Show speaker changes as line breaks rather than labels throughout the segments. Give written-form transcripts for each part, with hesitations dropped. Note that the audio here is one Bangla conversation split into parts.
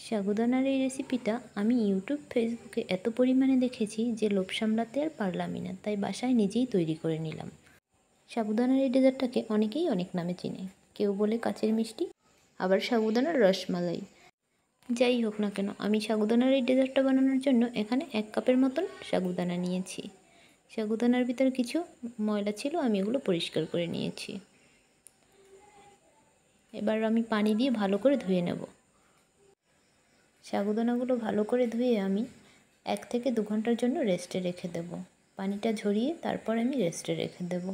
সাগুদানার এই রেসিপিটা আমি ইউটিউব ফেসবুকে এত পরিমাণে দেখেছি যে লোভ সামলাতে আর পারলামই না, তাই বাসায় নিজেই তৈরি করে নিলাম। সাগুদানার এই ডেজার্টটাকে অনেকেই অনেক নামে চেনে। কেউ বলে কাচের মিষ্টি, আবার সাগুদানার রসমালাই। যাই হোক না কেন, আমি সাগুদানার এই ডেজার্টটা বানানোর জন্য এখানে 1 কাপের মতন সাগুদানা নিয়েছি। সাগুদানার ভিতরে কিছু ময়লা ছিল, আমি এগুলো পরিষ্কার করে নিয়েছি। এবার আমি পানি দিয়ে ভালো করে ধুয়ে নেব। সাগুদানাগুলো ভালো করে ধুয়ে আমি 1 থেকে 2 ঘন্টার জন্য রেস্টে রেখে দেব। পানিটা ঝরিয়ে তারপর আমি রেস্টে রেখে দেব।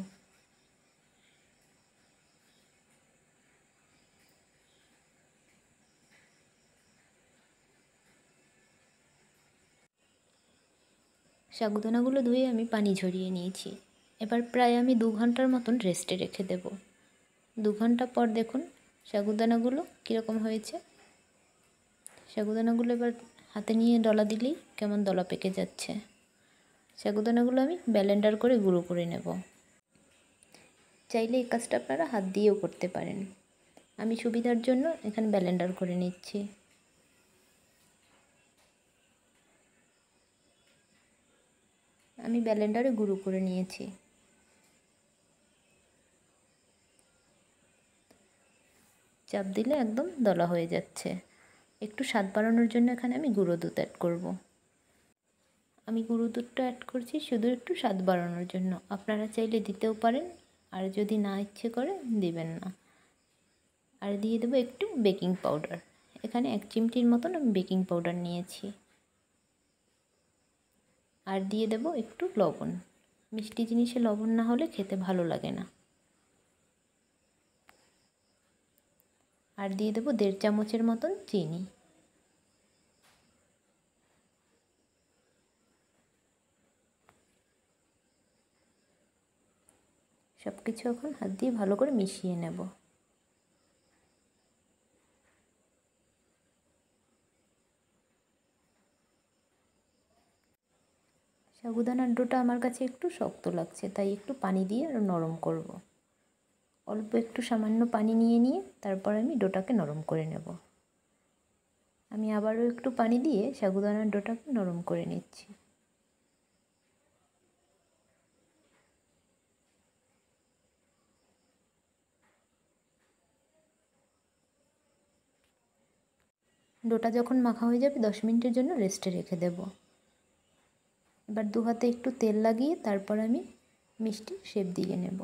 সাগুদানাগুলো ধুয়ে আমি পানি ঝরিয়ে নিয়েছি। এবার প্রায় আমি 2 ঘন্টার মতন রেস্টে রেখে দেব। 2 ঘন্টা পর দেখুন সাগুদানাগুলো কীরকম হয়েছে। সাগুদানাগুলো এবার হাতে নিয়ে ডলা দিলেই কেমন দলা পেকে যাচ্ছে। সাগুদানাগুলো আমি ব্লেন্ডার করে গুঁড়ো করে নেব। চাইলে এই কাজটা আপনারা হাত দিয়েও করতে পারেন। আমি সুবিধার জন্য এখানে ব্লেন্ডার করে নিচ্ছি। আমি ব্লেন্ডারে গুঁড়ো করে নিয়েছি। চাপ দিলে একদম দলা হয়ে যাচ্ছে। একটু স্বাদ বাড়ানোর জন্য এখানে আমি গুঁড়ো দুধ অ্যাড করব। আমি গুঁড়ো দুধটা অ্যাড করছি শুধু একটু স্বাদ বাড়ানোর জন্য। আপনারা চাইলে দিতেও পারেন, আর যদি না ইচ্ছে করে দিবেন না। আর দিয়ে দেবো একটু বেকিং পাউডার। এখানে 1 চিমটির মতন আমি বেকিং পাউডার নিয়েছি। আর দিয়ে দেব একটু লবণ। মিষ্টি জিনিসে লবণ না হলে খেতে ভালো লাগে না। আর দিয়ে দেবো 1.5 চামচের মতন চিনি। সব কিছু এখন হাত দিয়ে ভালো করে মিশিয়ে নেব। সাগুদানার ডোটা আমার কাছে একটু শক্ত লাগছে, তাই একটু পানি দিয়ে আরও নরম করব। অল্প একটু সামান্য পানি নিয়ে তারপর আমি ডোটাকে নরম করে নেব। আমি আবারও একটু পানি দিয়ে সাগুদানার ডোটাকে নরম করে নিচ্ছি। ডোটা যখন মাখা হয়ে যাবে 10 মিনিটের জন্য রেস্টে রেখে দেব। এবার 2 হাতে একটু তেল লাগিয়ে তারপর আমি মিষ্টি শেপ দিয়ে নেব।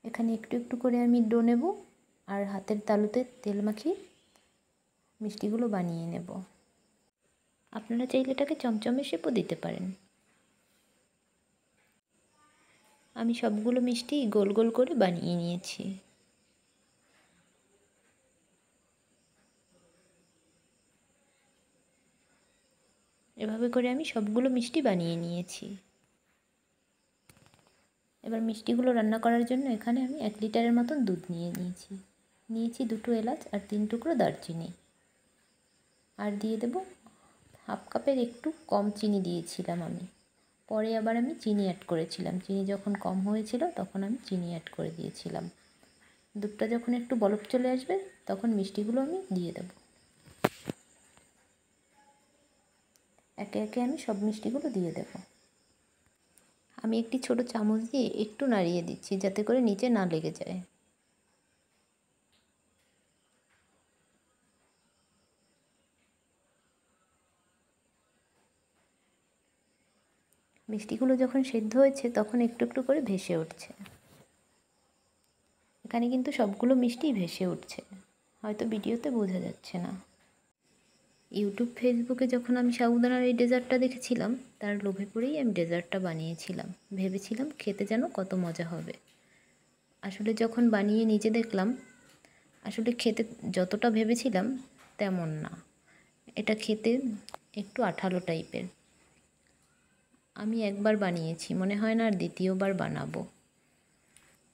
এখানে একটু একটু করে আমি ডো নেব আর হাতের তালুতে তেল মাখিয়ে মিষ্টিগুলো বানিয়ে নেব। আপনারা চাইলে এটাকে চমচমে শেপও দিতে পারেন। আমি সবগুলো মিষ্টি গোল গোল করে বানিয়ে নিয়েছি। এভাবে করে আমি সবগুলো মিষ্টি বানিয়ে নিয়েছি। এবার মিষ্টিগুলো রান্না করার জন্য এখানে আমি 1 লিটারের মতন দুধ নিয়েছি 2টো এলাচ আর 3 টুকরো দারচিনি। আর দিয়ে দেব 1/2 কাপের একটু কম চিনি দিয়েছিলাম আমি। পরে আবার আমি চিনি অ্যাড করেছিলাম। চিনি যখন কম হয়েছিল তখন আমি চিনি অ্যাড করে দিয়েছিলাম। দুধটা যখন একটু বলক চলে আসবে তখন মিষ্টিগুলো আমি দিয়ে দেব। একে একে আমি সব মিষ্টিগুলো দিয়ে দেব। আমি একটি ছোট চামচ দিয়ে একটু নাড়িয়ে দিচ্ছি যাতে করে নিচে না লেগে যায়। মিষ্টিগুলো যখন সেদ্ধ হয়েছে তখন একটু একটু করে ভেসে উঠছে। এখানে কিন্তু সবগুলো মিষ্টিই ভেসে উঠছে, হয়তো ভিডিওতে বোঝা যাচ্ছে না। ইউটিউব ফেসবুকে যখন আমি সাগুদানার এই ডেজার্টটা দেখেছিলাম তার লোভে পড়েই আমি ডেজার্টটা বানিয়েছিলাম। ভেবেছিলাম খেতে যেন কত মজা হবে। আসলে যখন বানিয়ে নিজে দেখলাম আসলে খেতে যতটা ভেবেছিলাম তেমন না। এটা খেতে একটু আঠালো টাইপের। আমি একবার বানিয়েছি, মনে হয় না আর দ্বিতীয়বার বানাবো।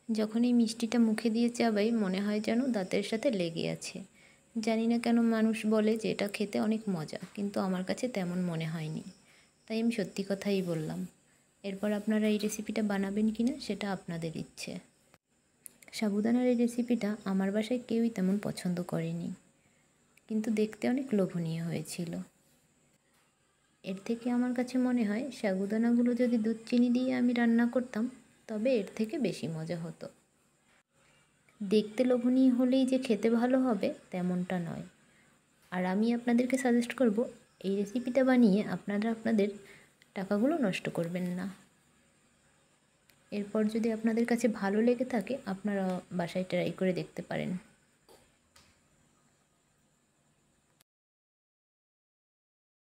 যখন এই মিষ্টিটা মুখে দিয়ে চাবাই মনে হয় যেন দাঁতের সাথে লেগে আছে। জানি না কেন মানুষ বলে যে এটা খেতে অনেক মজা, কিন্তু আমার কাছে তেমন মনে হয়নি। তাই আমি সত্যি কথাই বললাম। এরপর আপনারা এই রেসিপিটা বানাবেন কি না সেটা আপনাদের ইচ্ছে। সাবুদানার এই রেসিপিটা আমার বাসায় কেউই তেমন পছন্দ করেনি। কিন্তু দেখতে অনেক লোভনীয় হয়েছিল। এর থেকে আমার কাছে মনে হয় সাগুদানাগুলো যদি দুধ চিনি দিয়ে আমি রান্না করতাম তবে এর থেকে বেশি মজা হতো। দেখতে লোভনীয় হলেই যে খেতে ভালো হবে তেমনটা নয়। আর আমি আপনাদেরকে সাজেস্ট করব এই রেসিপিটা বানিয়ে আপনারা আপনাদের টাকাগুলো নষ্ট করবেন না। এরপর যদি আপনাদের কাছে ভালো লেগে থাকে আপনারা বাসায় ট্রাই করে দেখতে পারেন।